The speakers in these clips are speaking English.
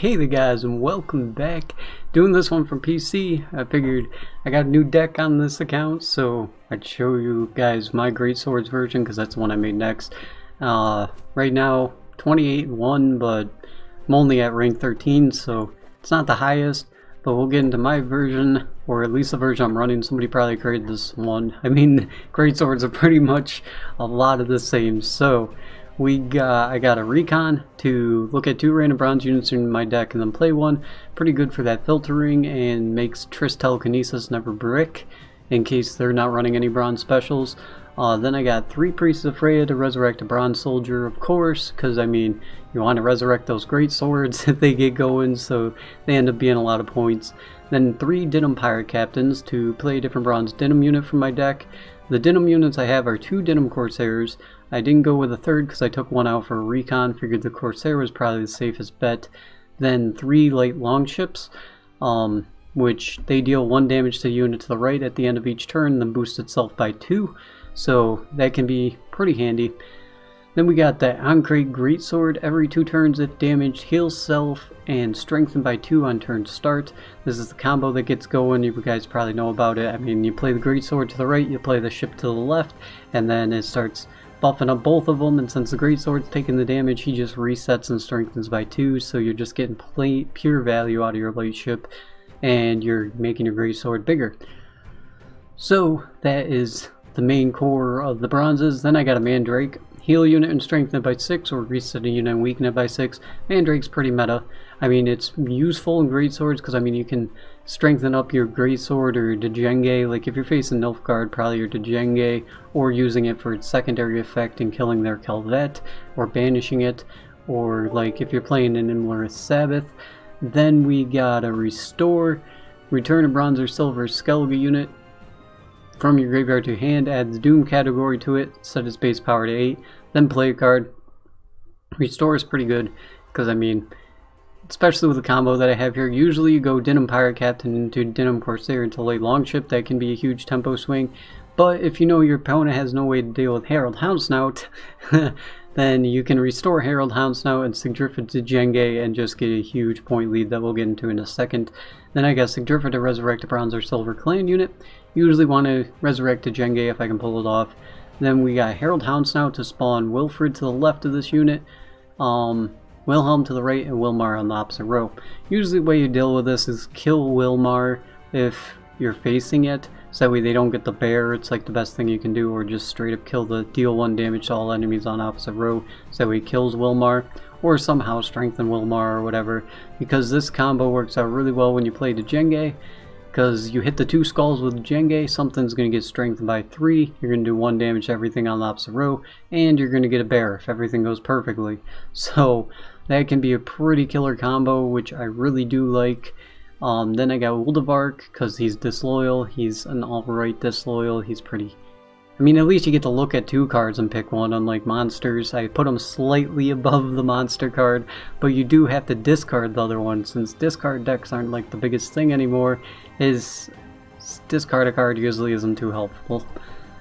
Hey there guys, and welcome back. Doing this one from PC. I figured I got a new deck on this account, so I'd show you guys my Greatswords version because that's the one I made next. Right now 28-1, but I'm only at rank 13, so it's not the highest, but we'll get into my version, or at least the version I'm running. Somebody probably created this one. I mean, Greatswords are pretty much a lot of the same. So I got a recon to look at 2 random bronze units in my deck and then play one. Pretty good for that filtering, and makes Triss Telekinesis never brick in case they're not running any bronze specials. Then I got 3 Priests of Freya to resurrect a bronze soldier, of course, because I mean, you want to resurrect those great swords if they get going, so they end up being a lot of points. Then 3 Denim Pirate Captains to play a different bronze Denim unit from my deck. The Denim units I have are 2 Denim Corsairs. I didn't go with a third because I took one out for a recon, figured the Corsair was probably the safest bet. Then 3 Light Longships, which they deal 1 damage to the unit to the right at the end of each turn, then boost itself by 2, so that can be pretty handy. Then we got the Ancrate Greatsword. Every 2 turns if damaged, heals self and strengthened by 2 on turn start. This is the combo that gets going. You guys probably know about it. I mean, you play the Greatsword to the right, you play the ship to the left, and then it starts buffing up both of them, and since the Greatsword's taking the damage, he just resets and strengthens by 2, so you're just getting pure value out of your light ship, and you're making your Greatsword bigger. So that is the main core of the bronzes. Then I got a Mandrake. Heal unit and strengthen it by 6, or reset a unit and weaken it by 6. Mandrake's pretty meta. I mean, it's useful in Greatswords because I mean you can strengthen up your Greatsword or Djenge. Like if you're facing Nilfgaard, probably your Djenge, or using it for its secondary effect and killing their Calvet, or banishing it, or like if you're playing an Imlerith Sabbath. Then we got a Restore. Return a bronze or silver Skellige unit from your graveyard to hand, add the Doom category to it, set its base power to 8, then play a card. Restore is pretty good, because I mean, especially with the combo that I have here, usually you go Denim Pirate Captain into Denim Corsair into Light Longship. That can be a huge tempo swing, but if you know your opponent has no way to deal with Herald Houndsnout, then you can restore Herald Houndsnout and Sigdrifa to Djenge and just get a huge point lead that we'll get into in a second. Then I got Sigdrifa to resurrect a bronze or silver clan unit. Usually want to resurrect a Djenge if I can pull it off. Then we got Herald Houndsnout to spawn Wilfred to the left of this unit, Wilhelm to the right, and Wilmar on the opposite row. Usually the way you deal with this is kill Wilmar if you're facing it, so that way they don't get the bear. It's like the best thing you can do, or just straight up kill the deal 1 damage to all enemies on opposite row, so that way he kills Wilmar, or somehow strengthen Wilmar or whatever, because this combo works out really well when you play the Djenge, because you hit the 2 skulls with Djenge, something's going to get strengthened by 3, you're going to do 1 damage to everything on the opposite row, and you're going to get a bear if everything goes perfectly. So that can be a pretty killer combo, which I really do like. Then I got Uldivark, because he's disloyal. He's an alright disloyal. He's pretty... I mean, at least you get to look at 2 cards and pick one, unlike monsters. I put them slightly above the monster card, but you do have to discard the other one. Since discard decks aren't like the biggest thing anymore, discard a card usually isn't too helpful.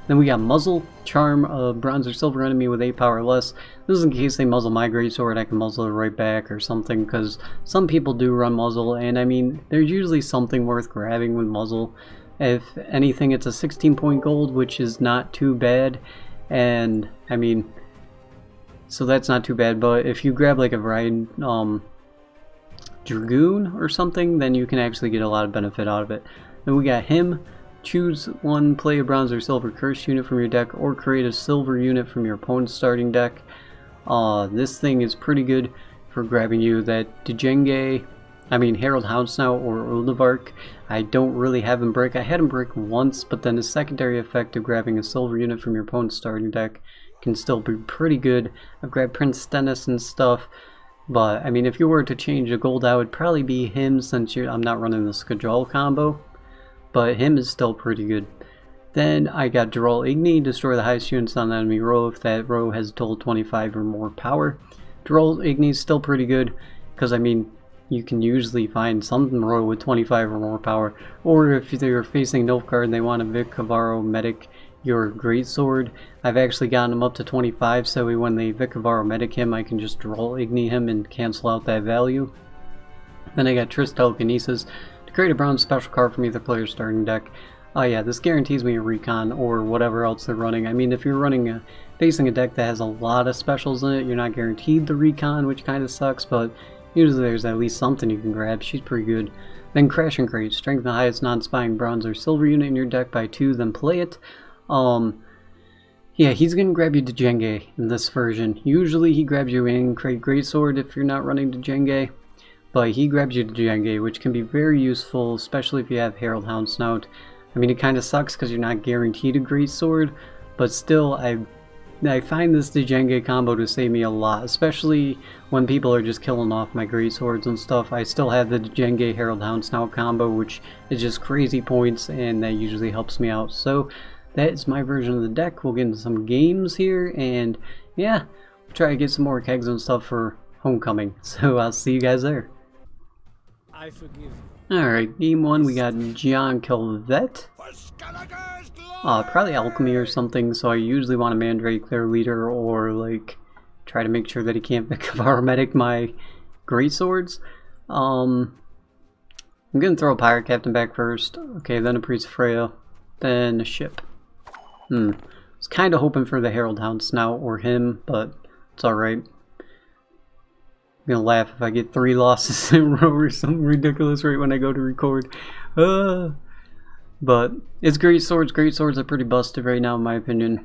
Then we got Muzzle. Charm a bronze or silver enemy with 8 power or less. This is in case they muzzle my Greatsword, I can muzzle it right back or something, because some people do run Muzzle, and I mean, there's usually something worth grabbing with Muzzle. If anything, it's a 16-point gold, which is not too bad, and I mean, so that's not too bad, but if you grab like a Dragoon or something, then you can actually get a lot of benefit out of it. Then we got him. Choose one, play a bronze or silver cursed unit from your deck, or create a silver unit from your opponent's starting deck. This thing is pretty good for grabbing you that Djenge, I mean Herald Houndsnout or Uldivark. I don't really have him break. I had him break once, but then the secondary effect of grabbing a silver unit from your opponent's starting deck can still be pretty good. I've grabbed Prince Stennis and stuff, but I mean, if you were to change a gold out, it would probably be him, since I'm not running the Skajal combo. But him is still pretty good. Then I got Dural Igni, destroy the highest units on the enemy row if that row has a total 25 or more power. Dural Igni is still pretty good, because I mean, you can usually find some row with 25 or more power, or if they're facing Nilfgaard and they want to Vic Cavaro medic your Greatsword, I've actually gotten him up to 25, so when they Vic Cavaro medic him, I can just Dural Igni him and cancel out that value. Then I got Triss Telekinesis to create a bronze special card from either player's starting deck. Oh yeah, this guarantees me a recon or whatever else they're running. I mean, if you're running facing a deck that has a lot of specials in it, you're not guaranteed the recon, which kind of sucks, but usually there's at least something you can grab. She's pretty good. Then Crash and Crate, strengthen the highest non-spying bronze or silver unit in your deck by 2, then play it. Yeah, he's gonna grab you Djenge in this version. Usually he grabs you in Crate Greatsword if you're not running Djenge, but he grabs you Djenge, which can be very useful, especially if you have Herald Hound Snout. I mean, it kind of sucks because you're not guaranteed a Greatsword, but still, I find this Djenge combo to save me a lot, especially when people are just killing off my Greatswords and stuff. I still have the Djenge Herald Hound Snout combo, which is just crazy points, and that usually helps me out. So that is my version of the deck. We'll get into some games here, and yeah, try to get some more kegs and stuff for Homecoming. So I'll see you guys there. I forgive. Alright, game 1 we got John Kilvet. Probably alchemy or something, so I usually want a Mandrake their leader, or like try to make sure that he can't Vikavar medic my Greatswords. I'm gonna throw a Pirate Captain back first. Okay, then a Priest of Freya, then a ship. I was kinda hoping for the Herald Hound Snout or him, but it's alright. I'm gonna laugh if I get 3 losses in a row or something ridiculous right when I go to record. But it's Greatswords. Greatswords are pretty busted right now in my opinion.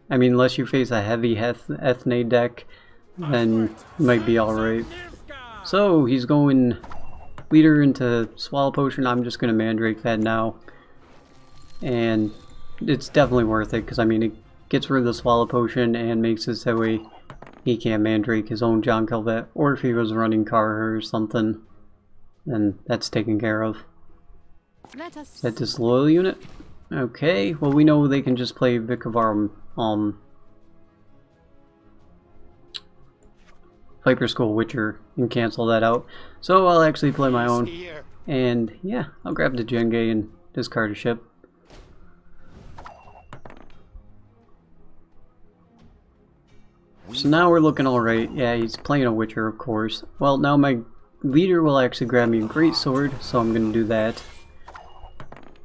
I mean, unless you face a heavy Ethne deck, then you might be alright. So he's going leader into Swallow Potion. I'm just gonna Mandrake that now. And it's definitely worth it, because I mean, it gets rid of the Swallow Potion and makes it so he can't Mandrake his own John Kilvet, or if he was running Carher or something, then that's taken care of. Is that disloyal unit? Okay, well we know they can just play Vikavar Viper Skull Witcher and cancel that out. So I'll actually play my own, and yeah, I'll grab the Djenge and discard a ship. So now we're looking alright. Yeah, he's playing a Witcher, of course. Well, now my leader will actually grab me a Greatsword, so I'm going to do that.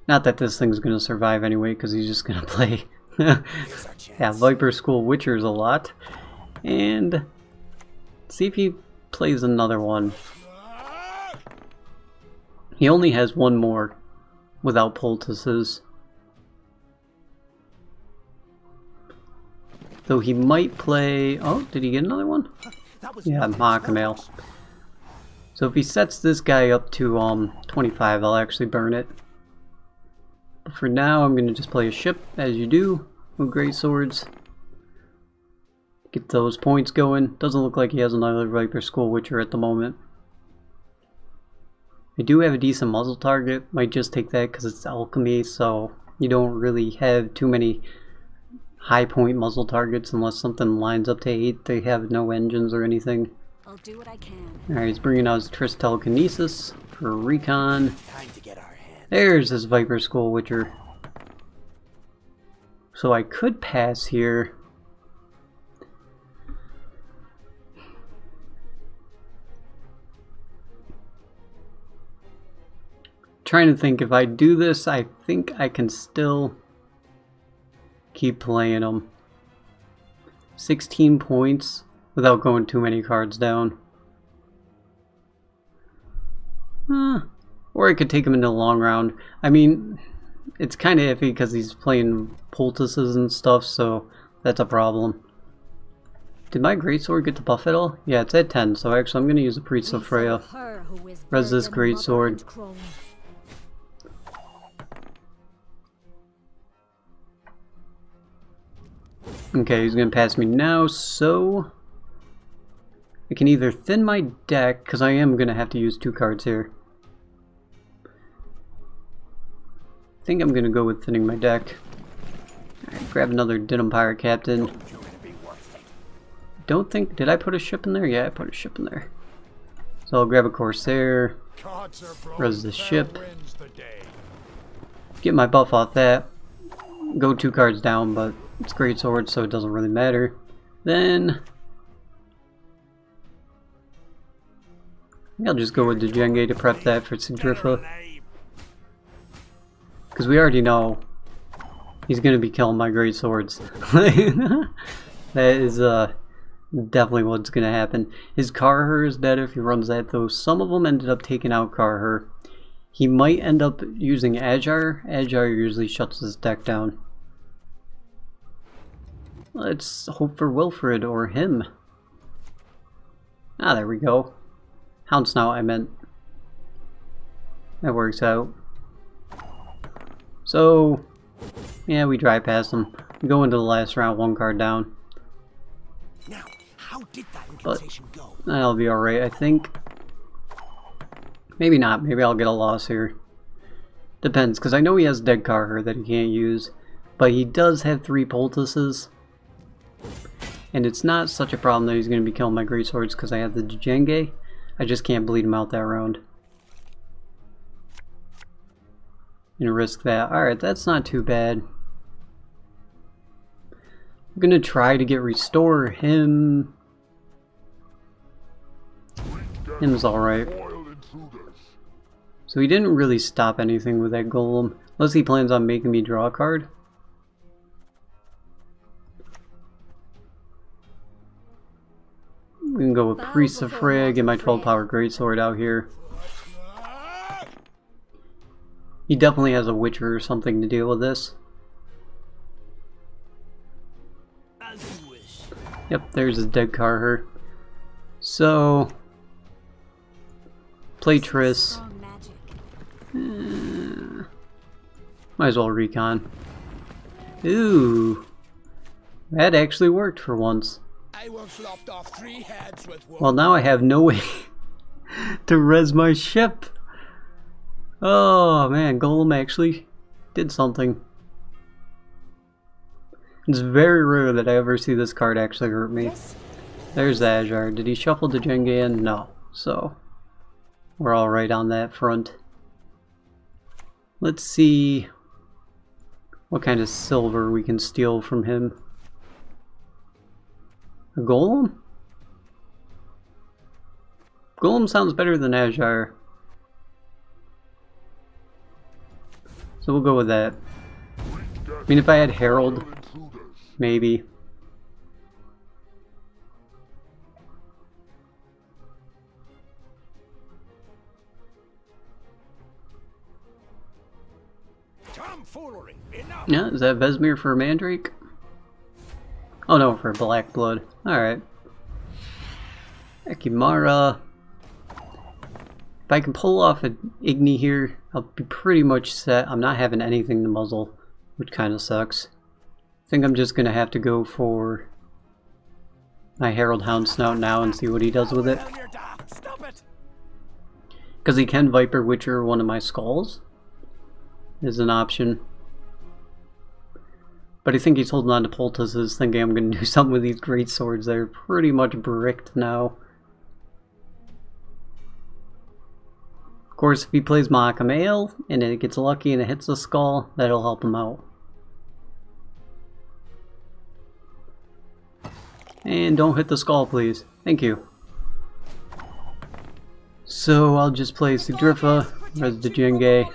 Not that this thing's going to survive anyway, because he's just going to play yeah, Viper School Witchers a lot. And see if he plays another one. He only has one more without poultices. Though he might play... Oh, did he get another one? Yeah, Mahakamail. So if he sets this guy up to 25, I'll actually burn it. But for now, I'm going to just play a ship, as you do, with Greatswords. Get those points going. Doesn't look like he has another Viper School Witcher at the moment. I do have a decent muzzle target. Might just take that because it's alchemy, so you don't really have too many high point muzzle targets unless something lines up to 8. They have no engines or anything. I'll do what I can. Alright, he's bringing out his Triss Telekinesis for recon. There's his Viper Skull Witcher. So I could pass here. Trying to think, if I do this, I think I can still keep playing them. 16 points without going too many cards down. Or I could take him into the long round. I mean, it's kind of iffy because he's playing poultices and stuff, so that's a problem. Did my Greatsword get the buff at all? Yeah, it's at 10, so actually I'm going to use the Priest of Freya. Res this Greatsword. Okay, he's going to pass me now, so I can either thin my deck, because I am going to have to use 2 cards here. I think I'm going to go with thinning my deck. Alright, grab another Denim Pirate Captain. Don't think, did I put a ship in there? Yeah, I put a ship in there. So I'll grab a Corsair, res the ship, get my buff off that, go 2 cards down, but it's Greatsword, so it doesn't really matter. Then I'll just go with the Jenge to prep that for Sigdrifa. Because we already know he's going to be killing my Greatswords. That is definitely what's going to happen. His Karher is dead if he runs that, though. Some of them ended up taking out Karher. He might end up using Ajar. Ajar usually shuts his deck down. Let's hope for Wilfred or him. Ah, there we go. Houndsnout, I meant. That works out. So, yeah, we drive past them. We go into the last round, one card down. Now, how did that incantation go? That'll be alright, I think. Maybe not. Maybe I'll get a loss here. Depends, because I know he has dead Karher that he can't use. But he does have 3 poultices. And it's not such a problem that he's going to be killing my Greatswords because I have the Jenge. I just can't bleed him out that round. And risk that. Alright, that's not too bad. I'm going to try to get Restore him. Him's alright. So he didn't really stop anything with that Golem. Unless he plans on making me draw a card. We can go with Priest of Freya, get my 12 power Greatsword out here. He definitely has a Witcher or something to deal with this. Yep, there's his dead Karher. So, play Triss. Might as well recon. Ooh, that actually worked for once. I once lopped off 3 heads with one. Well, now I have no way to res my ship. Oh man, Golem actually did something. It's very rare that I ever see this card actually hurt me. There's Ajar. Did he shuffle the Jenge in? No. So, we're alright on that front. Let's see what kind of silver we can steal from him. A Golem? Golem sounds better than Ajar. So we'll go with that. I mean, if I had Herald, maybe. Tomfoolery. Enough. Yeah, is that Vesmir for Mandrake? Oh no, for Black Blood. Alright. Ekimara. If I can pull off an Igni here, I'll be pretty much set. I'm not having anything to muzzle, which kind of sucks. I think I'm just going to have to go for my Herald Houndsnout now and see what he does with it. Because he can Viper Witcher one of my skulls is an option. But I think he's holding on to poultices, thinking I'm going to do something with these Greatswords. They're pretty much bricked now. Of course, if he plays Mahakamael and it gets lucky and it hits the skull, that'll help him out. And don't hit the skull, please. Thank you. So I'll just play Sigdrifa, res the Jenge,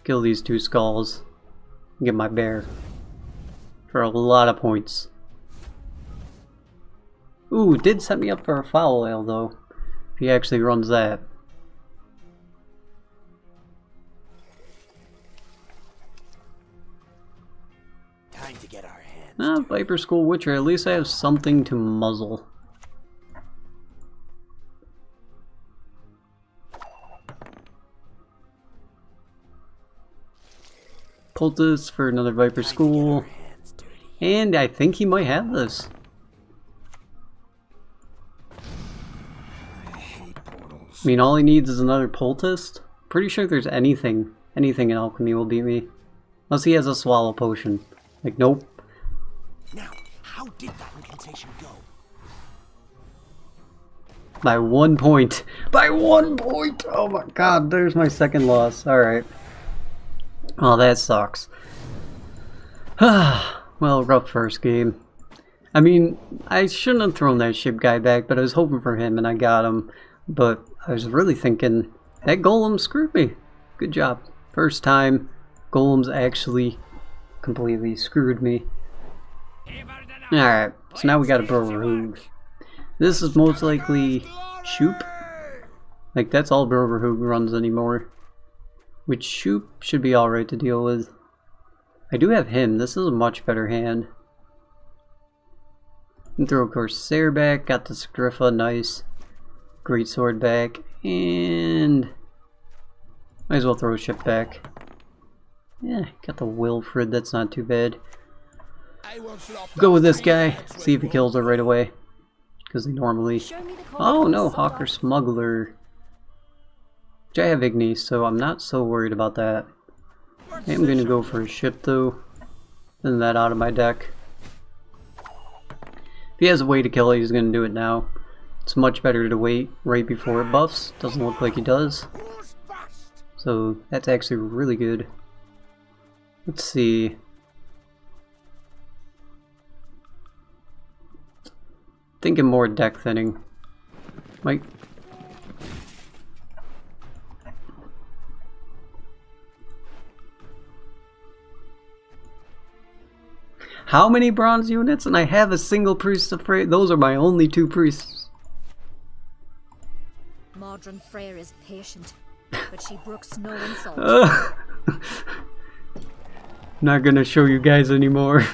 kill these 2 skulls, and get my bear for a lot of points. Ooh, did set me up for a foul ale though, if he actually runs that. Time to get our hands. Viper School Witcher, at least I have something to muzzle. Poultice for another Viper School. And I think he might have this. I mean, all he needs is another Poultice. Pretty sure if there's anything in alchemy will beat me. Unless he has a Swallow Potion. Like, nope. Now, how did that incantation go? By 1 point. By 1 point! Oh my god, there's my second loss. Alright. Well, that sucks. Well, rough first game. I mean, I shouldn't have thrown that ship guy back, but I was hoping for him and I got him. But I was really thinking, that golem screwed me. Good job. First time, golems actually completely screwed me. Alright, so now we got a Broverhoog. This is most likely Shoop. Like, that's all Broverhoog runs anymore. Which Shoop should be alright to deal with. I do have him. This is a much better hand. And throw Corsair back. Got the Skrifa, nice. Greatsword back. And might as well throw a ship back. Yeah, got the Wilfred. That's not too bad. Go with this guy. See if he kills her right away. Because they normally... Oh no, Hawker Smuggler. Which I have Igni, so I'm not so worried about that. I am going to go for a ship though. Send that out of my deck. If he has a way to kill it, he's going to do it now. It's much better to wait right before it buffs. Doesn't look like he does. So that's actually really good. Let's see. Thinking more deck thinning. Mike. How many bronze units? And I have a single priest of Frey. Those are my only 2 priests. Modern Freyr is patient, but she brooks no insult. Not gonna show you guys anymore.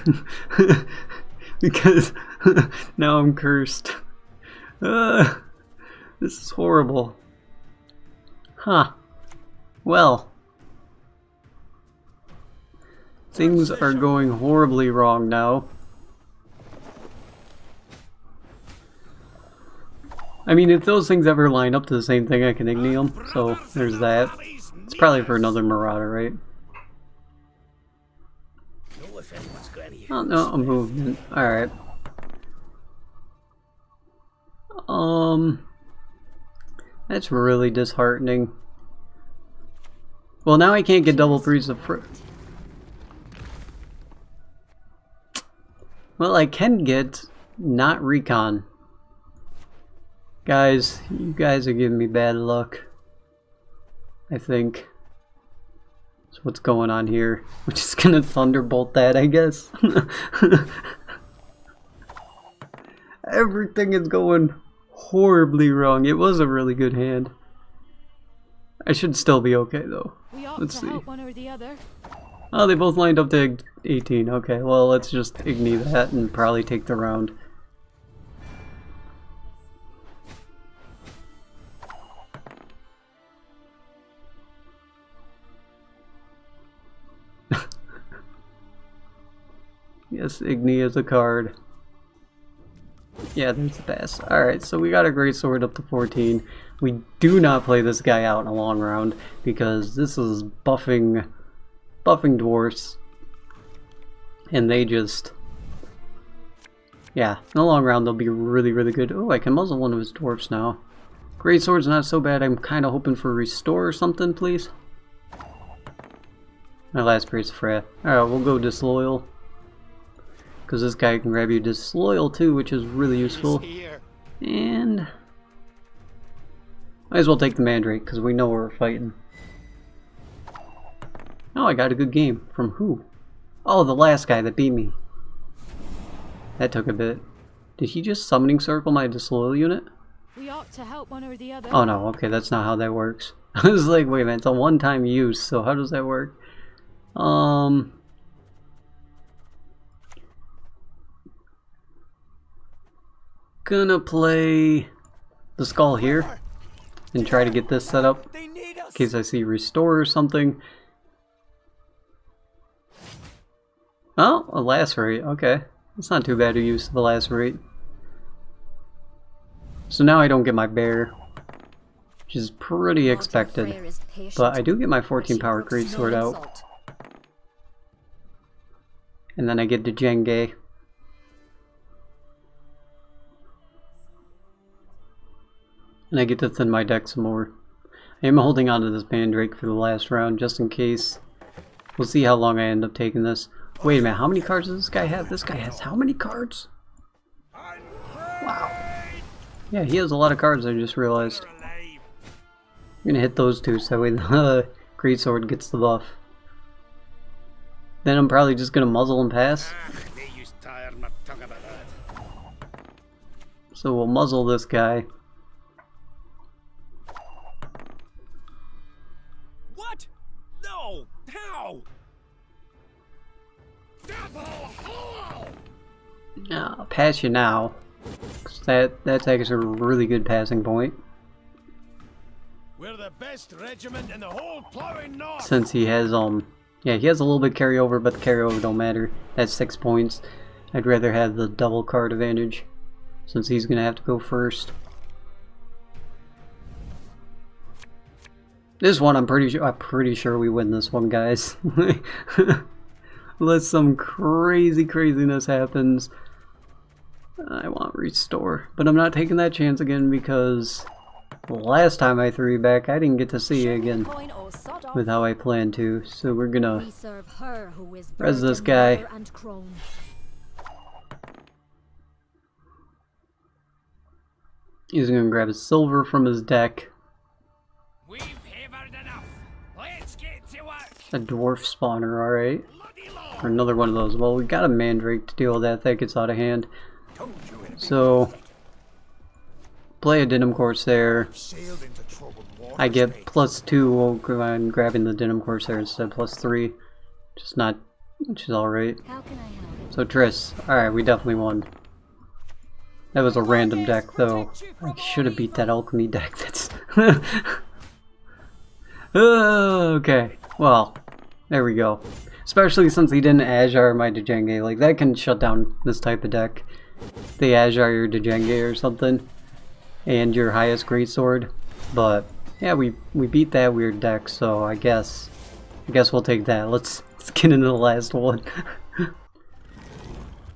Because now I'm cursed. This is horrible. Huh. Well. Things are going horribly wrong now. I mean, if those things ever line up to the same thing, I can Igni them. So, there's that. It's probably for another Marauder, right? Oh, no, a movement. Alright. That's really disheartening. Well, now I can't get double Priest of Frey. Well, I can get not recon. Guys, you guys are giving me bad luck. I think. So what's going on here? We're just gonna thunderbolt that, I guess. Everything is going horribly wrong. It was a really good hand. I should still be okay though. Let's see. One or the other. Oh, they both lined up to 18. Okay, well, let's just Igni that and probably take the round. Yes, Igni is a card. Yeah, there's the pass. Alright, so we got a Greatsword up to 14. We do not play this guy out in a long round because this is buffing dwarfs, and they just, yeah, in the long round they'll be really, really good. Oh, I can muzzle one of his dwarfs now. Greatsword's not so bad. I'm kind of hoping for restore or something, please. My last Priest of Frey. Alright, we'll go Disloyal, because this guy can grab you Disloyal too, which is really useful. And might as well take the Mandrake, because we know we're fighting. Oh, I got a good game. From who? Oh, the last guy that beat me. That took a bit. Did he just Summoning Circle my Disloyal unit? We ought to help one or the other. Oh no, okay, that's not how that works. I was like, wait a minute, it's a one-time use, so how does that work? Gonna play the Skull here and try to get this set up in case I see Restore or something. Oh, a Lacerate, okay. That's not too bad to use the Lacerate. So now I don't get my bear, which is pretty expected. But I do get my 14 power Greatsword out. And then I get the Jenge. And I get to thin my deck some more. I am holding on to this Mandrake for the last round just in case. We'll see how long I end up taking this. Wait a minute, how many cards does this guy have? This guy has how many cards? Yeah, he has a lot of cards, I just realized. I'm gonna hit those two so the Greatsword gets the buff. Then I'm probably just gonna muzzle and pass. So we'll muzzle this guy. What? No! How? I'll pass you now. 'Cause that's actually a really good passing point. We're the best regiment in the whole plowing north. Since he has yeah, he has a little bit carryover, but the carryover don't matter. That's 6 points. I'd rather have the double card advantage, since he's gonna have to go first. This one, I'm pretty sure we win this one, guys. Unless some craziness happens. I want restore, but I'm not taking that chance again because last time I threw you back, I didn't get to see you again with how I planned to. So we're gonna res this guy. He's gonna grab his silver from his deck. We've hammered enough. Let's get to work. A dwarf spawner, alright. Or another one of those. Well, we got a mandrake to deal with that if that gets out of hand. So, play a Denim Corsair. I get +2 while grabbing the Denim Corsair instead of +3. Just not, which is alright. So Triss, alright, we definitely won. That was a random deck though. I should have beat that alchemy deck. That's okay. Well, there we go. Especially since he didn't Azure my Dejenge. Like that can shut down this type of deck. They Azure your Dejenge or something, and your highest Greatsword. But yeah, we beat that weird deck. So I guess we'll take that. Let's get into the last one.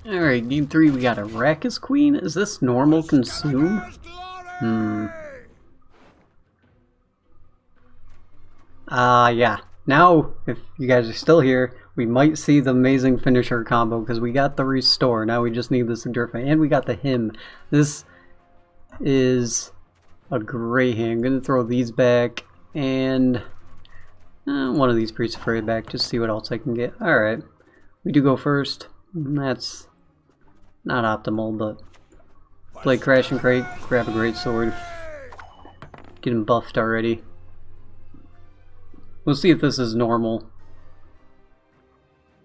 Alright, game 3, we got a Arrakis Queen. Is this normal consume? Yeah. Now, if you guys are still here, we might see the amazing finisher combo because we got the restore. Now we just need this Endurfa, and we got the hymn. This is a great hand. I'm gonna throw these back and one of these Priests of Freya back. Just see what else I can get. Alright, we do go first. That's not optimal, but play Crash and Crate, grab a Greatsword, get him buffed already. We'll see if this is normal.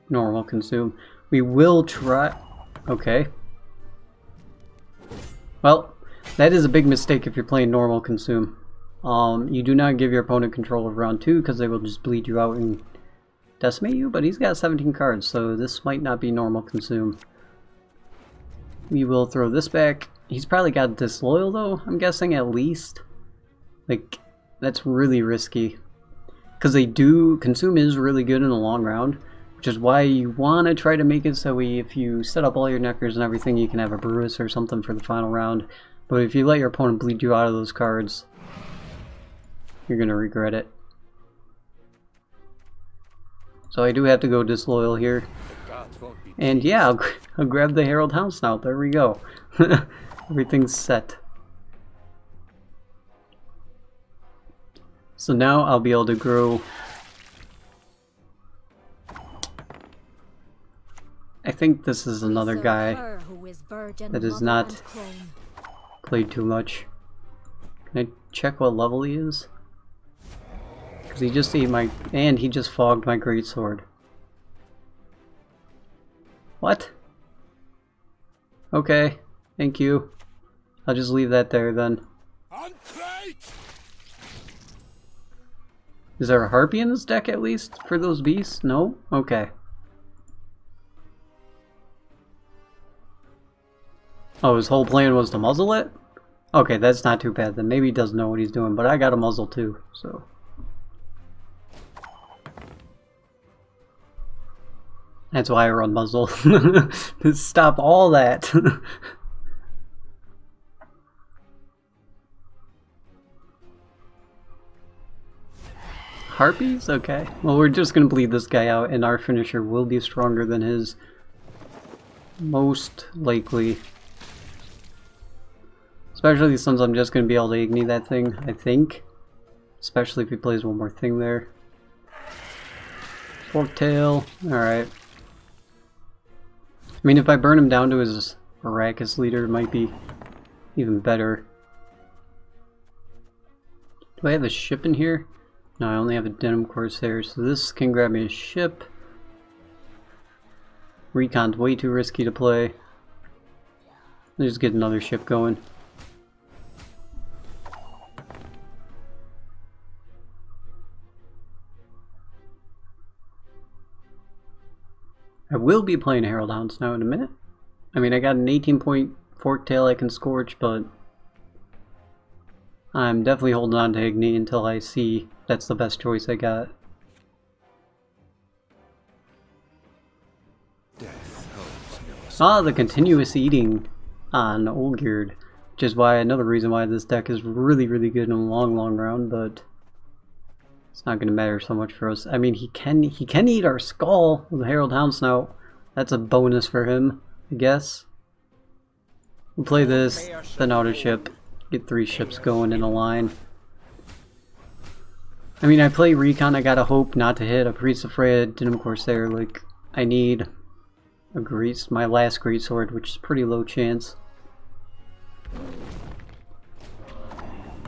Normal consume. We will try. Okay. Well, that is a big mistake if you're playing normal consume. You do not give your opponent control of round 2 because they will just bleed you out and decimate you, but he's got 17 cards, so this might not be normal consume. We will throw this back. He's probably got Disloyal though, I'm guessing at least. Like, that's really risky. Because they do, consume is really good in the long round, which is why you want to try to make it so if you set up all your neckers and everything, you can have a Brewis or something for the final round. But if you let your opponent bleed you out of those cards, you're going to regret it. So I do have to go Disloyal here. And yeah, I'll grab the Herald Houndsnout. There we go. Everything's set. So now I'll be able to grow. I think this is another guy that is not played too much. Can I check what level he is? Because he just ate my... and he just fogged my Greatsword. What? Okay, thank you. I'll just leave that there then. Is there a Harpy in this deck at least for those beasts? No? Okay. Oh, his whole plan was to muzzle it? Okay, that's not too bad then. Maybe he doesn't know what he's doing, but I got a muzzle too, so... That's why I run muzzle. To stop all that. Harpies? Okay. Well, we're just gonna bleed this guy out, and our finisher will be stronger than his. Most likely. Especially since I'm just going to be able to ignite that thing, I think. Especially if he plays one more thing there. Forktail, alright. I mean, if I burn him down to his Arrakis leader, it might be even better. Do I have a ship in here? No, I only have a Denim Corsair, so this can grab me a ship. Recon's way too risky to play. Let's just get another ship going. I will be playing Herald Hounds now in a minute. I mean, I got an 18-point Forktail I can Scorch, but I'm definitely holding on to Igni until I see that's the best choice I got. Ah, the continuous eating on Olgierd, which is why another reason why this deck is really, really good in a long, long round, but it's not going to matter so much for us. I mean, he can eat our skull with Herald Houndsnout. That's a bonus for him, I guess. We'll play this, then auto ship, get 3 ships going in a line. I mean, I play Recon, I gotta hope not to hit a Priest of Freya, Denim Corsair. Like, I need a my last Greatsword, which is pretty low chance.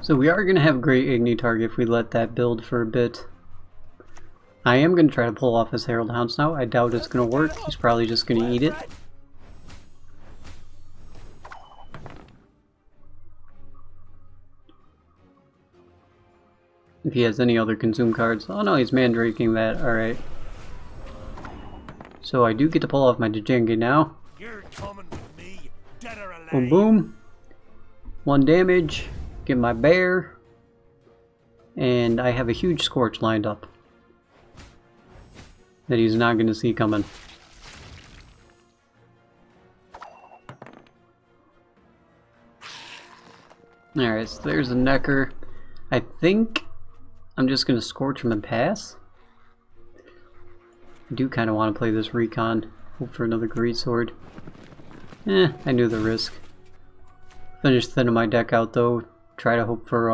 So we are going to have great Igni target if we let that build for a bit. I am going to try to pull off his Herald Houndsnout. I doubt it's going to work. He's probably just going to eat it. If he has any other consume cards. Oh no, he's mandraking that. Alright. So I do get to pull off my Django now. You're coming with me, dead or alive. Boom boom. 1 damage. Get my bear. And I have a huge Scorch lined up that he's not going to see coming. Alright, so there's a Necker. I think I'm just going to Scorch him and pass. I do kind of want to play this Recon. Hope for another Greatsword. I knew the risk. Finish thinning my deck out though. Try to hope for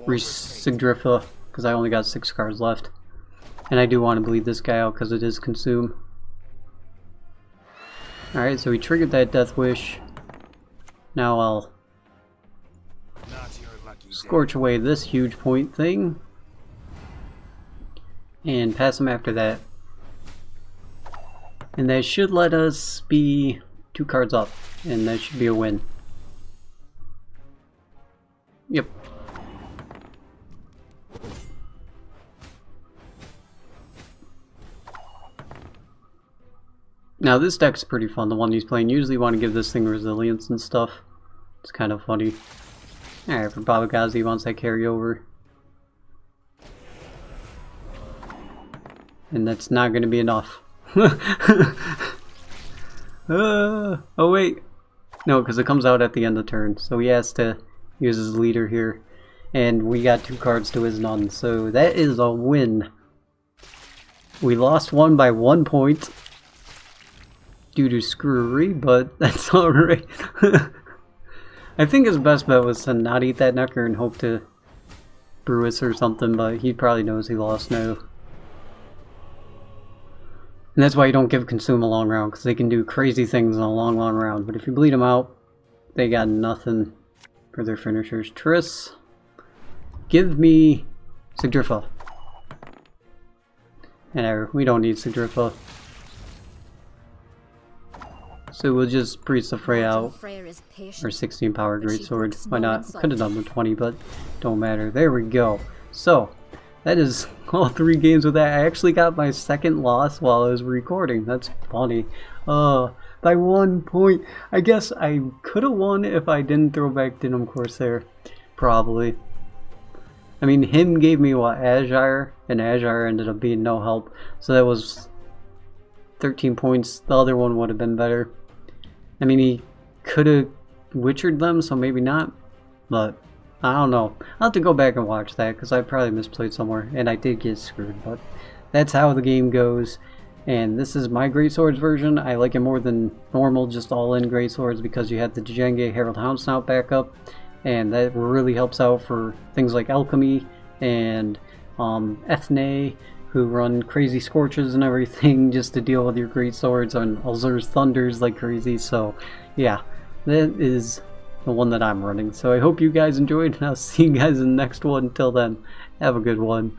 Sigdrifa, because I only got 6 cards left. And I do want to bleed this guy out because it is consume. Alright, so we triggered that Death Wish. Now I'll Scorch away this huge point thing and pass him after that. And that should let us be 2 cards up, and that should be a win. Yep. Now this deck's pretty fun, the one he's playing. Usually want to give this thing resilience and stuff. It's kind of funny. Alright, for Baba Ghazi, wants that carryover. And that's not going to be enough. Oh wait. No, because it comes out at the end of turn. So he has to use his leader here. And we got 2 cards to his none. So that is a win. We lost one by 1 point. Due to screwery, but that's alright. I think his best bet was to not eat that Necker and hope to brew us or something, but he probably knows he lost now. And that's why you don't give Consume a long round, because they can do crazy things in a long, long round. But if you bleed them out, they got nothing for their finishers. Triss, give me Sigdrifa. And we don't need Sigdrifa. So we'll just Priest of Freya out. Or 16 power Greatsword. Why not? Could have done the 20, but don't matter. There we go. So that is all 3 games with that. I actually got my 2nd loss while I was recording. That's funny. By 1 point. I guess I could have won if I didn't throw back Denim Corsair. Probably. I mean, him gave me what, Azure, and Azure ended up being no help. So that was 13 points. The other one would have been better. I mean, he could have Witchered them, so maybe not. But I don't know. I'll have to go back and watch that because I probably misplayed somewhere, and I did get screwed. But that's how the game goes. And this is my Greatswords version. I like it more than normal, just all-in Greatswords, because you have the Jenge Herald Houndsnout backup, and that really helps out for things like alchemy and Ethne, who run crazy scorches and everything just to deal with your Greatswords, and Azur's Thunders like crazy. So yeah, that is the one that I'm running. So I hope you guys enjoyed, and I'll see you guys in the next one. Until then, have a good one.